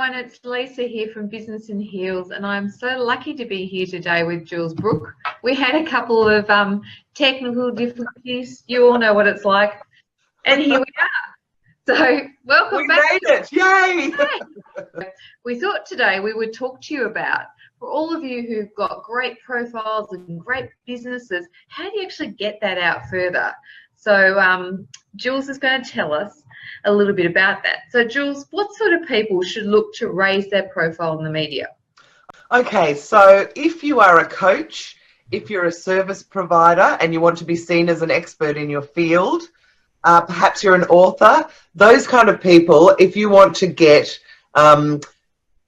everyone, it's Lisa here from Business in Heels, and I'm so lucky to be here today with Jules Brooke. We had a couple of technical difficulties. You all know what it's like, and here we are. So welcome back. We made it! Yay! We thought today we would talk to you about, for all of you who've got great profiles and great businesses, how do you actually get that out further? So Jules is going to tell us a little bit about that. So Jules, what sort of people should look to raise their profile in the media? Okay, so if you are a coach, if you're a service provider and you want to be seen as an expert in your field, perhaps you're an author, those kind of people, if you want to get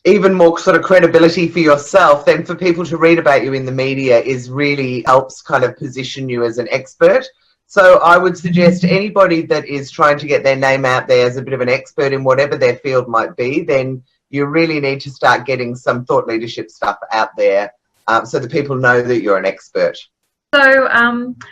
even more sort of credibility for yourself, then for people to read about you in the media is really helps kind of position you as an expert. So I would suggest anybody that is trying to get their name out there as a bit of an expert in whatever their field might be, then you really need to start getting some thought leadership stuff out there so that people know that you're an expert. So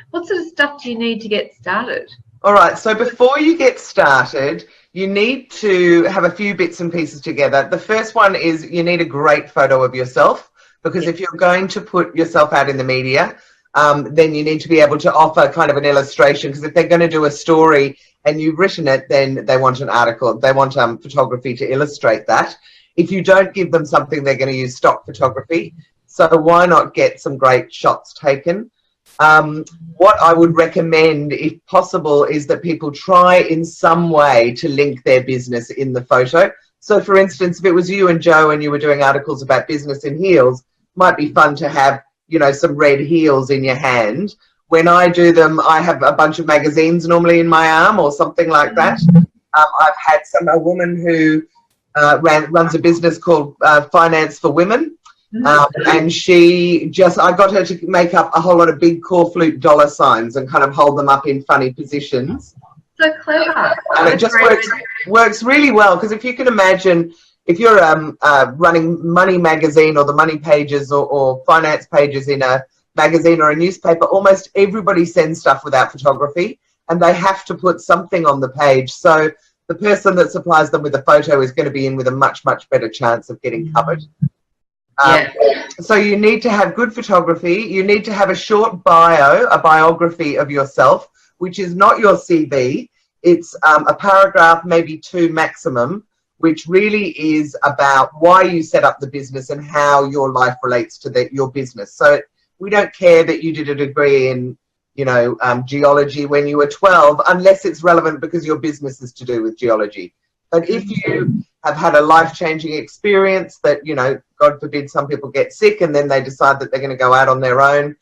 what sort of stuff do you need to get started? All right, so before you get started, you need to have a few bits and pieces together. The first one is you need a great photo of yourself, because if you're going to put yourself out in the media, then you need to be able to offer kind of an illustration, because if they're going to do a story and you've written it, then they want an article. They want photography to illustrate that. If you don't give them something, they're going to use stock photography. So why not get some great shots taken? What I would recommend, if possible, is that people try in some way to link their business in the photo. So, for instance, if it was you and Joe and you were doing articles about business in heels, might be fun to have, you know, some red heels in your hand. When I do them, I have a bunch of magazines normally in my arm or something like that. I've had a woman who runs a business called Finance for Women. And I got her to make up a whole lot of big core flute dollar signs and kind of hold them up in funny positions. So clever. And it just works really well, because if you can imagine, if you're running Money Magazine or the Money pages or finance pages in a magazine or a newspaper, almost everybody sends stuff without photography, and they have to put something on the page. So the person that supplies them with a photo is going to be in with a much, much better chance of getting covered. So you need to have good photography. You need to have a short bio, a biography of yourself, which is not your CV. It's a paragraph, maybe two maximum, which really is about why you set up the business and how your life relates to your business. So we don't care that you did a degree in, you know, geology when you were 12, unless it's relevant because your business is to do with geology. But if you have had a life-changing experience that, you know, God forbid, some people get sick and then they decide that they're going to go out on their own.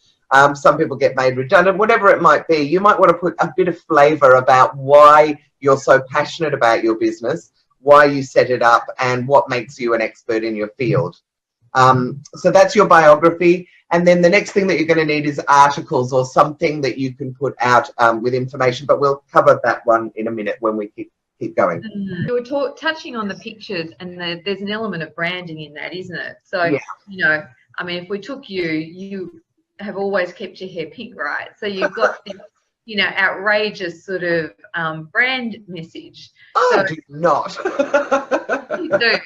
Some people get made redundant, whatever it might be. You might want to put a bit of flavour about why you're so passionate about your business, why you set it up, and what makes you an expert in your field. So that's your biography. And then the next thing that you're going to need is articles or something that you can put out with information. But we'll cover that one in a minute when we keep going. You were touching on the pictures, and there's an element of branding in that, isn't it? So, yeah. You know, I mean, if we took you have always kept your hair pink, right? So you've got this, you know, outrageous sort of brand message. I do not. You do.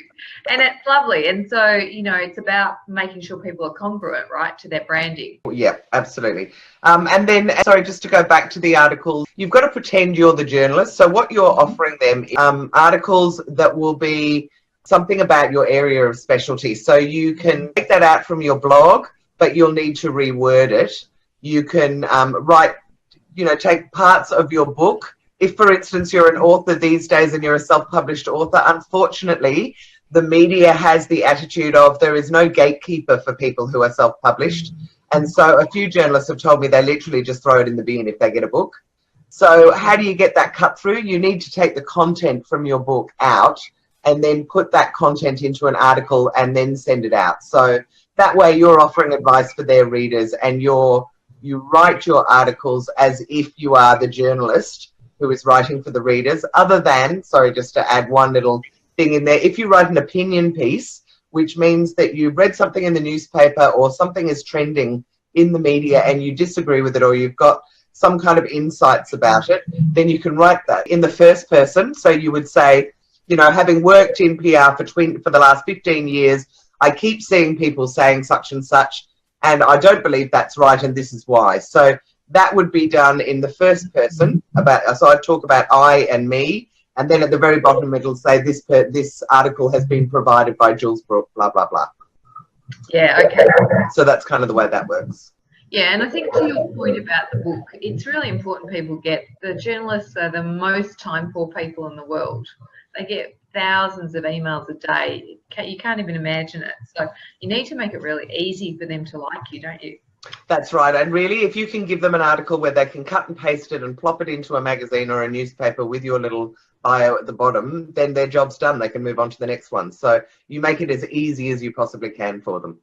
And it's lovely. And so, you know, it's about making sure people are congruent, right, to their branding. Yeah, absolutely. And then, sorry, just to go back to the articles, you've got to pretend you're the journalist. So what you're offering them is articles that will be something about your area of specialty. So you can take that out from your blog, but you'll need to reword it. You can write, you know, take parts of your book. If, for instance, you're an author these days and you're a self-published author, unfortunately, the media has the attitude of there is no gatekeeper for people who are self-published. And so a few journalists have told me they literally just throw it in the bin if they get a book. So how do you get that cut through? You need to take the content from your book out and then put that content into an article and then send it out. So that way you're offering advice for their readers, and you write your articles as if you are the journalist who is writing for the readers, other than, sorry, just to add one little thing in there, if you write an opinion piece, which means that you've read something in the newspaper or something is trending in the media and you disagree with it, or you've got some kind of insights about it, then you can write that in the first person. So you would say, you know, having worked in PR for the last 15 years, I keep seeing people saying such and such, and I don't believe that's right, and this is why. So that would be done in the first person. So I'd talk about I and me, and then at the very bottom it'll say this article has been provided by Jules Brooke, blah, blah, blah. Yeah, okay. So that's kind of the way that works. Yeah, and I think to your point about the book, it's really important people get, the journalists are the most time poor people in the world. They get thousands of emails a day. You can't even imagine it. So you need to make it really easy for them to like you, don't you? That's right. And really, if you can give them an article where they can cut and paste it and plop it into a magazine or a newspaper with your little bio at the bottom, then their job's done. They can move on to the next one. So you make it as easy as you possibly can for them.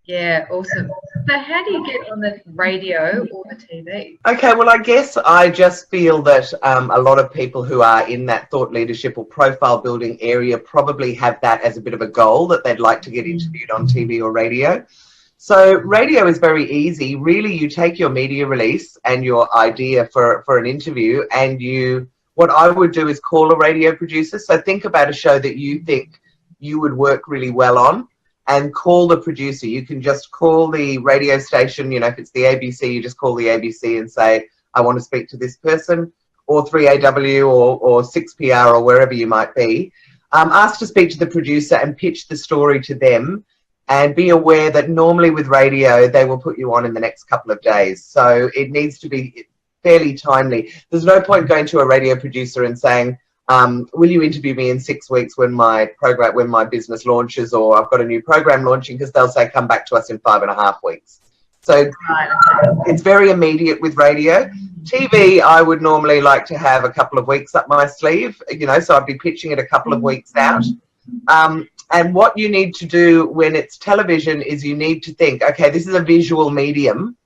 Yeah, awesome. So how do you get on the radio or the TV? Okay, well, I guess I just feel that a lot of people who are in that thought leadership or profile building area probably have that as a bit of a goal, that they'd like to get interviewed on TV or radio. So radio is very easy. Really, you take your media release and your idea for an interview, and what I would do is call a radio producer. So think about a show that you think you would work really well on, and call the producer. You can just call the radio station, you know, if it's the ABC, you just call the ABC and say, I want to speak to this person, or 3AW or 6PR or wherever you might be. Ask to speak to the producer and pitch the story to them, and be aware that normally with radio, they will put you on in the next couple of days. So it needs to be fairly timely. There's no point going to a radio producer and saying, will you interview me in 6 weeks when my business launches, or I've got a new program launching, because they'll say, come back to us in 5.5 weeks. So it's very immediate with radio. TV, I would normally like to have a couple of weeks up my sleeve, you know, so I'd be pitching it a couple of weeks out. And what you need to do when it's television is you need to think, okay, this is a visual medium.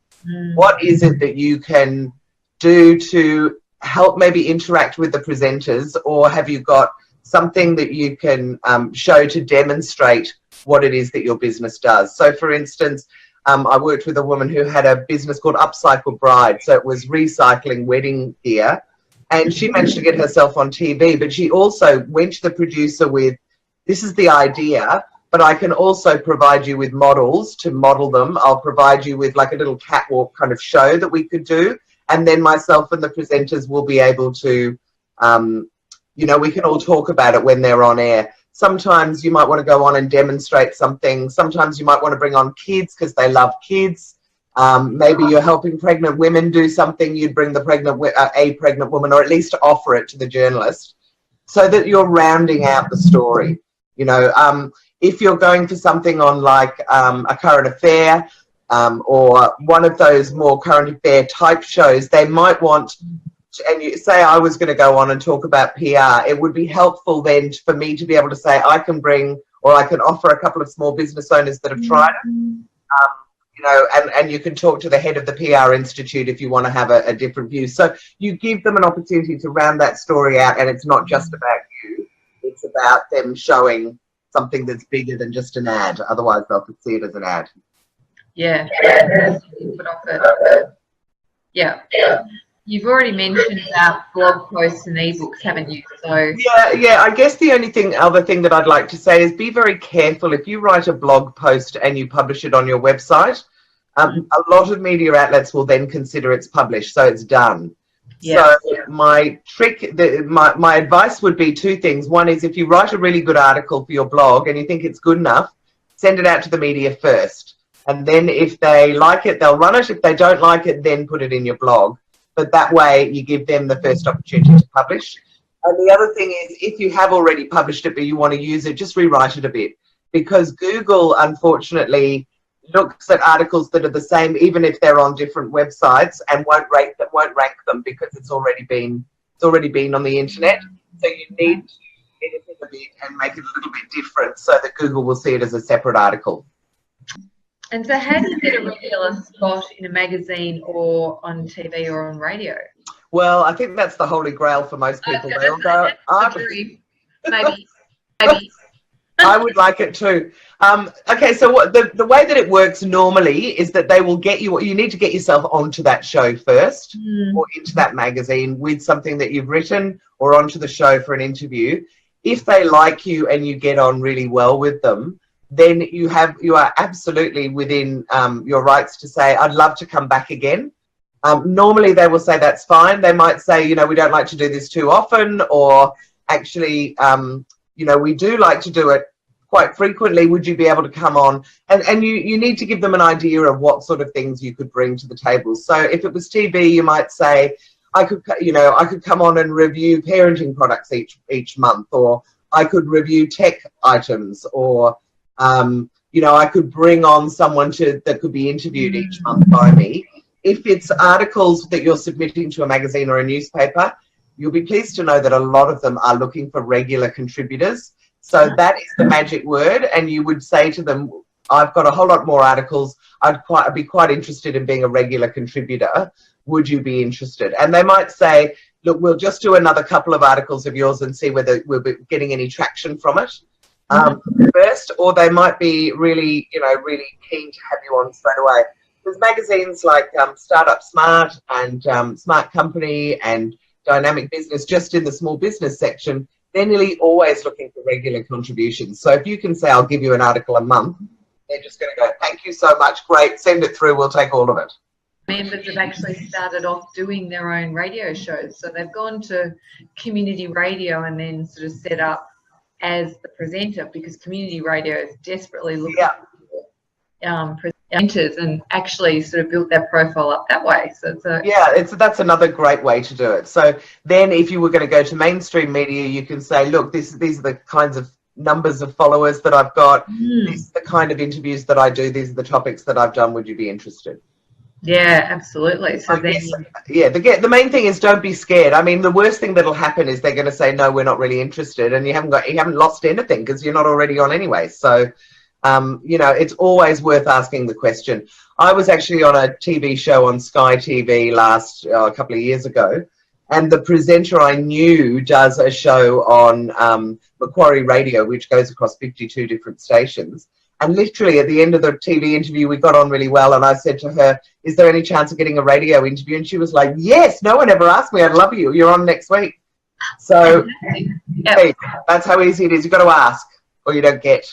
What is it that you can do to help maybe interact with the presenters, or have you got something that you can show to demonstrate what it is that your business does? So for instance, I worked with a woman who had a business called Upcycle Bride. So it was recycling wedding gear, and she managed to get herself on TV, but she also went to the producer with, this is the idea, but I can also provide you with models to model them. I'll provide you with like a little catwalk kind of show that we could do. And then myself and the presenters will be able to, you know, we can all talk about it when they're on air. Sometimes you might want to go on and demonstrate something. Sometimes you might want to bring on kids because they love kids. Maybe you're helping pregnant women do something. You'd bring the a pregnant woman, or at least offer it to the journalist, so that you're rounding out the story. You know, if you're going for something on like a current affair, or one of those more current affair type shows, they might want, and you say I was going to go on and talk about PR, it would be helpful then for me to be able to say I can bring, or I can offer a couple of small business owners that have tried it, you know, and you can talk to the head of the PR Institute if you want to have a different view. So you give them an opportunity to round that story out, and it's not just about you, it's about them showing something that's bigger than just an ad. Otherwise they'll see it as an ad. Yeah. Yeah. You've already mentioned about blog posts and ebooks, haven't you? So yeah. I guess the only other thing that I'd like to say is be very careful. If you write a blog post and you publish it on your website, a lot of media outlets will then consider it's published, so it's done. Yeah. So my trick, my advice would be two things. One is, if you write a really good article for your blog and you think it's good enough, send it out to the media first. And then if they like it, they'll run it. If they don't like it, then put it in your blog. But that way you give them the first opportunity to publish. And the other thing is, if you have already published it but you want to use it, just rewrite it a bit. Because Google, unfortunately, looks at articles that are the same, even if they're on different websites, and won't rank them because it's already been on the internet. So you need to edit it a bit and make it a little bit different so that Google will see it as a separate article. And so how do you get a regular spot in a magazine or on TV or on radio? Well, I think that's the holy grail for most people. They all go, maybe. I would like it too. Okay, so the way that it works normally is that they will get you need to get yourself onto that show first, or into that magazine with something that you've written, or onto the show for an interview. if they like you and you get on really well with them, then you are absolutely within your rights to say, I'd love to come back again. Normally they will say that's fine. They might say, you know, we don't like to do this too often, or actually, you know, we do like to do it quite frequently. Would you be able to come on? And you need to give them an idea of what sort of things you could bring to the table. So if it was TV, you might say, I could come on and review parenting products each month, or I could review tech items, or you know, I could bring on someone that could be interviewed each month by me. If it's articles that you're submitting to a magazine or a newspaper, you'll be pleased to know that a lot of them are looking for regular contributors. So that is the magic word, and you would say to them, I've got a whole lot more articles. I'd be quite interested in being a regular contributor. Would you be interested? And they might say, look, we'll just do another couple of articles of yours and see whether we'll be getting any traction from it first, or they might be really, you know, really keen to have you on straight away. There's magazines like Startup Smart and Smart Company and Dynamic Business, just in the small business section. They're nearly always looking for regular contributions. So if you can say, I'll give you an article a month, they're just going to go, thank you so much, great, send it through, we'll take all of it. Members have actually started off doing their own radio shows. So they've gone to community radio and then sort of set up as the presenter, because community radio is desperately looking for presenters, and actually sort of built their profile up that way. So that's another great way to do it. So then if you were going to go to mainstream media, you can say, look, these are the kinds of numbers of followers that I've got. These are the kind of interviews that I do. These are the topics that I've done. Would you be interested? Yeah, absolutely. So then, the main thing is don't be scared. I mean, the worst thing that'll happen is they're going to say, no, we're not really interested, and you haven't lost anything because you're not already on anyway. So, you know, it's always worth asking the question. I was actually on a TV show on Sky TV a couple of years ago, and the presenter I knew does a show on Macquarie Radio, which goes across 52 different stations. And literally at the end of the TV interview, we got on really well. And I said to her, is there any chance of getting a radio interview? And she was like, yes, no one ever asked me. I'd love you. You're on next week. So hey, that's how easy it is. You've got to ask or you don't get.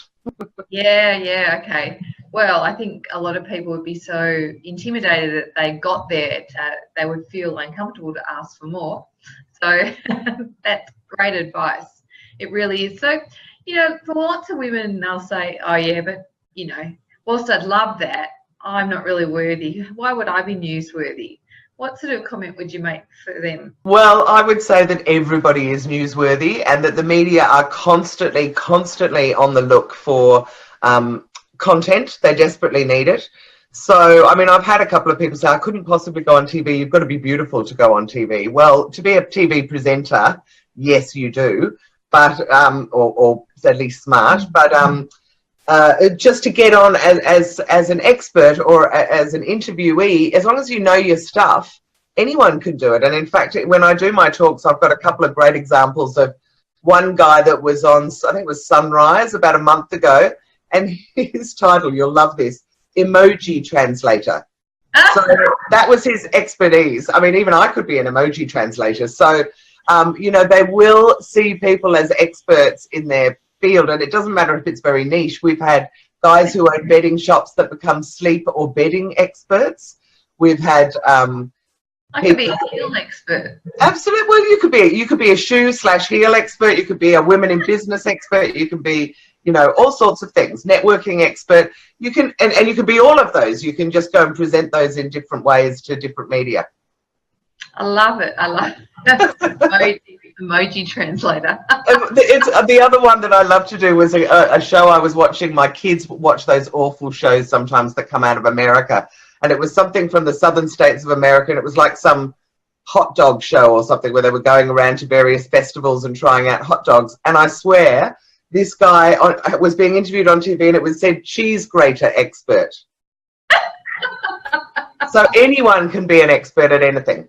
Yeah, okay. Well, I think a lot of people would be so intimidated that they got there, they would feel uncomfortable to ask for more. So that's great advice. It really is. So, you know, for lots of women, they'll say, oh, yeah, but, you know, whilst I'd love that, I'm not really worthy. Why would I be newsworthy? What sort of comment would you make for them? Well, I would say that everybody is newsworthy, and that the media are constantly on the look for content. They desperately need it. So, I mean, I've had a couple of people say, I couldn't possibly go on TV. You've got to be beautiful to go on TV. Well, to be a TV presenter, yes, you do. But or at least smart, but just to get on as an expert or as an interviewee, as long as you know your stuff, anyone can do it. And in fact, when I do my talks, I've got a couple of great examples of one guy that was on, I think it was Sunrise about a month ago, and his title, you'll love this, emoji translator. So that was his expertise. I mean, even I could be an emoji translator. So you know, they will see people as experts in their field, and it doesn't matter if it's very niche. We've had guys who own bedding shops that become sleep or bedding experts. We've had I could be a heel expert. Absolutely. Well, you could be a shoe/heel expert. You could be a women in business expert. You could be, you know, all sorts of things. Networking expert. You can and you can be all of those. You can just go and present those in different ways to different media. I love it. I love it. Emoji translator. It's the other one that I love to do was a show I was watching. My kids watch those awful shows sometimes that come out of America, and it was something from the southern states of America, and it was like some hot dog show or something where they were going around to various festivals and trying out hot dogs. And I swear this guy was being interviewed on TV, and it was said cheese grater expert. So anyone can be an expert at anything.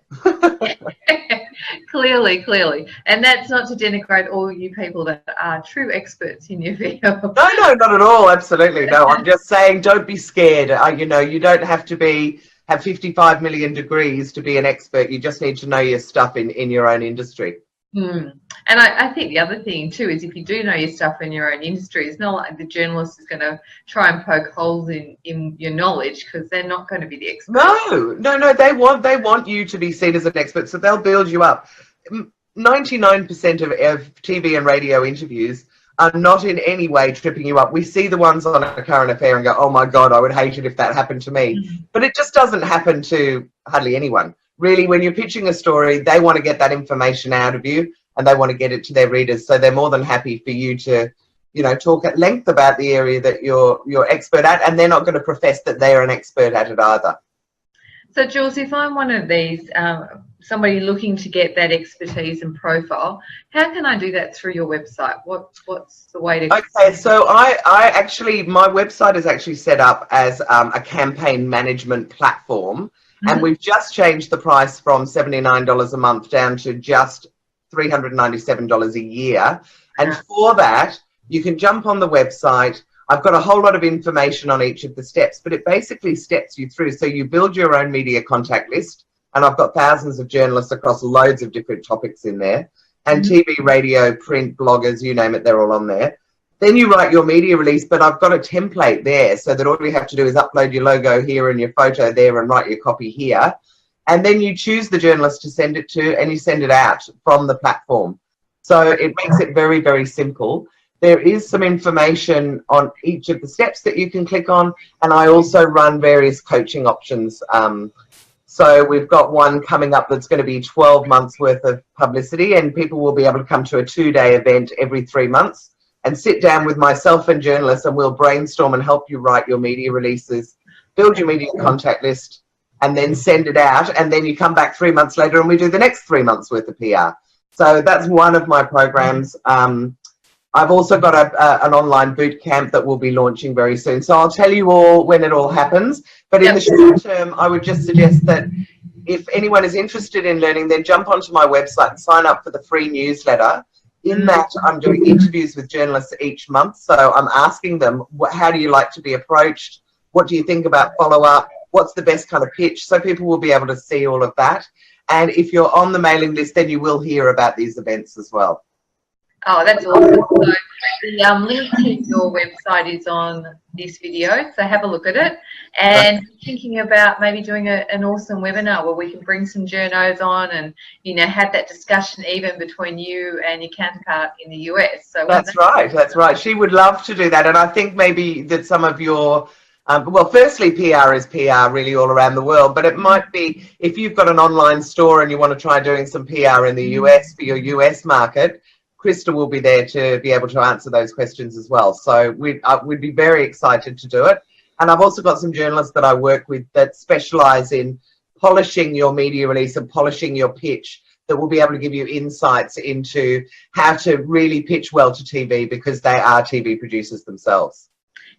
Clearly. And that's not to denigrate all you people that are true experts in your field. No, not at all. Absolutely. No, I'm just saying don't be scared. You know, you don't have to have 55 million degrees to be an expert. You just need to know your stuff in your own industry. Mm. And I think the other thing too is if you do know your stuff in your own industry, it's not like the journalist is going to try and poke holes in your knowledge, because they're not going to be the expert. No. They want you to be seen as an expert, so they'll build you up. 99% of TV and radio interviews are not in any way tripping you up. We see the ones on A Current Affair and go, oh my God, I would hate it if that happened to me. But it just doesn't happen to hardly anyone. Really, when you're pitching a story, they want to get that information out of you and they want to get it to their readers. So they're more than happy for you to, you know, talk at length about the area that you're expert at, and they're not going to profess that they're an expert at it either. So, Jules, if I'm one of these, somebody looking to get that expertise and profile, how can I do that through your website? What's the way to... Okay, so I actually, my website is actually set up as a campaign management platform, and we've just changed the price from $79 a month down to just $397 a year. And for that, you can jump on the website. I've got a whole lot of information on each of the steps, but it basically steps you through. So you build your own media contact list, and I've got thousands of journalists across loads of different topics in there, and TV, radio, print, bloggers, you name it, they're all on there. Then you write your media release, but I've got a template there so that all you have to do is upload your logo here and your photo there and write your copy here. And then you choose the journalist to send it to, and you send it out from the platform. So it makes it very, very simple. There is some information on each of the steps that you can click on, and I also run various coaching options. So we've got one coming up that's going to be 12 months worth of publicity, and people will be able to come to a 2-day event every 3 months and sit down with myself and journalists, and we'll brainstorm and help you write your media releases, build your media contact list, and then send it out. And then you come back 3 months later and we do the next 3 months worth of PR. So that's one of my programs. I've also got an online boot camp that we'll be launching very soon. So I'll tell you all when it all happens. But in the short term, I would just suggest that if anyone is interested in learning, then jump onto my website and sign up for the free newsletter. In that, I'm doing interviews with journalists each month. So I'm asking them, how do you like to be approached? What do you think about follow-up? What's the best kind of pitch? So people will be able to see all of that. And if you're on the mailing list, then you will hear about these events as well. Oh, that's awesome. So the link to your website is on this video, so have a look at it. And thinking about maybe doing an awesome webinar where we can bring some journos on and, you know, have that discussion even between you and your counterpart in the US. So that's right. She would love to do that. And I think maybe that some of your well, firstly, PR is PR really all around the world, but it might be if you've got an online store and you want to try doing some PR in the US for your US market, Krista will be there to be able to answer those questions as well. So we'd be very excited to do it. And I've also got some journalists that I work with that specialize in polishing your media release and polishing your pitch, that will be able to give you insights into how to really pitch well to TV, because they are TV producers themselves.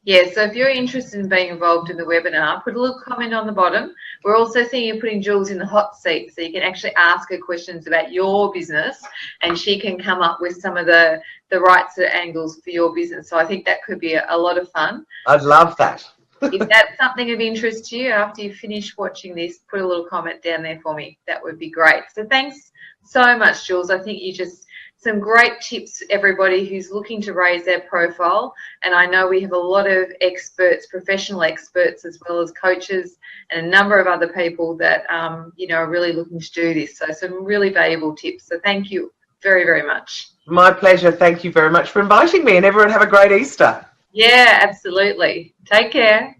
Yeah, so if you're interested in being involved in the webinar, put a little comment on the bottom. We're also seeing you putting Jules in the hot seat, so you can actually ask her questions about your business and she can come up with some of the right sort of angles for your business. So I think that could be a lot of fun. I'd love that. If that's something of interest to you, after you finish watching this, put a little comment down there for me. That would be great. So thanks so much, Jules. I think you just... some great tips, everybody who's looking to raise their profile. And I know we have a lot of experts, professional experts, as well as coaches and a number of other people that, you know, are really looking to do this. So some really valuable tips. So thank you very, very much. My pleasure. Thank you very much for inviting me, and everyone have a great Easter. Yeah, absolutely. Take care.